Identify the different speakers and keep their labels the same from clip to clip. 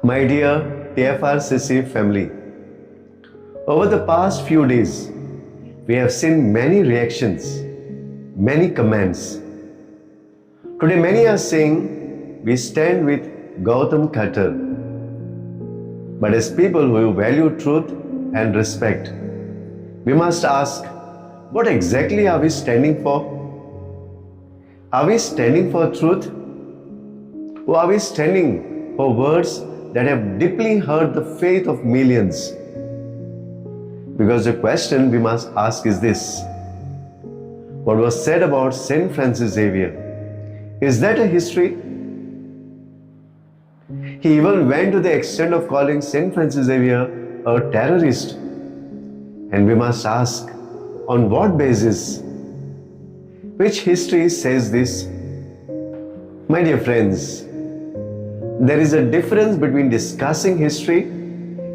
Speaker 1: My dear TFRCC family, over the past few days, we have seen many reactions, many comments. Today, many are saying we stand with Gautam Khattar. But as people who value truth and respect, we must ask, what exactly are we standing for? Are we standing for truth? Or are we standing for words that have deeply hurt the faith of millions? Because the question we must ask is this: what was said about Saint Francis Xavier, is that a history? He even went to the extent of calling Saint Francis Xavier a terrorist. And we must ask, on what basis? Which history says this? My dear friends, there is a difference between discussing history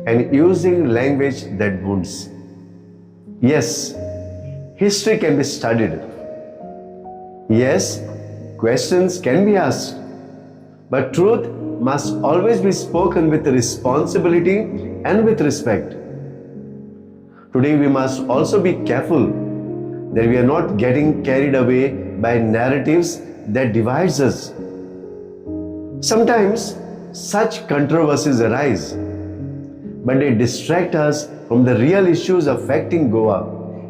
Speaker 1: and using language that wounds. Yes, history can be studied. Yes, questions can be asked. But truth must always be spoken with responsibility and with respect. Today we must also be careful that we are not getting carried away by narratives that divides us. Sometimes such controversies arise, but they distract us from the real issues affecting Goa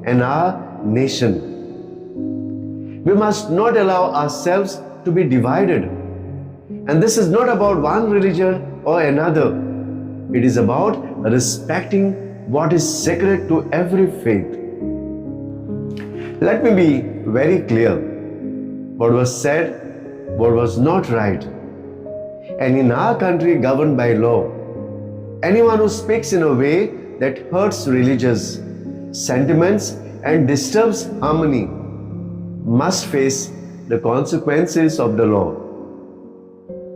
Speaker 1: and our nation. We must not allow ourselves to be divided. And this is not about one religion or another. It is about respecting what is sacred to every faith. Let me be very clear. What was said, what was not right. And in our country governed by law, anyone who speaks in a way that hurts religious sentiments and disturbs harmony must face the consequences of the law.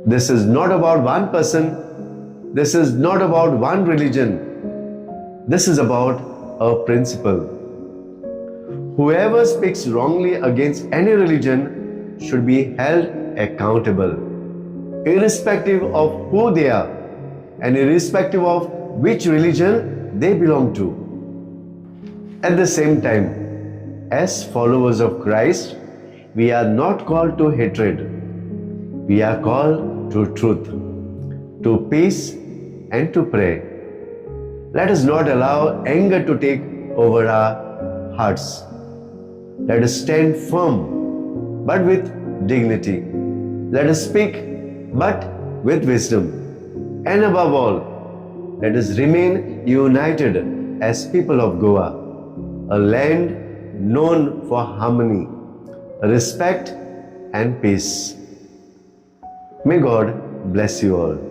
Speaker 1: This is not about one person. This is not about one religion. This is about a principle. Whoever speaks wrongly against any religion should be held accountable, irrespective of who they are and irrespective of which religion they belong to. At the same time, as followers of Christ, we are not called to hatred. We are called to truth, to peace, and to pray. Let us not allow anger to take over our hearts. Let us stand firm, but with dignity. Let us speak, but with wisdom. And above all, let us remain united as people of Goa, a land known for harmony, respect, and peace. May God bless you all.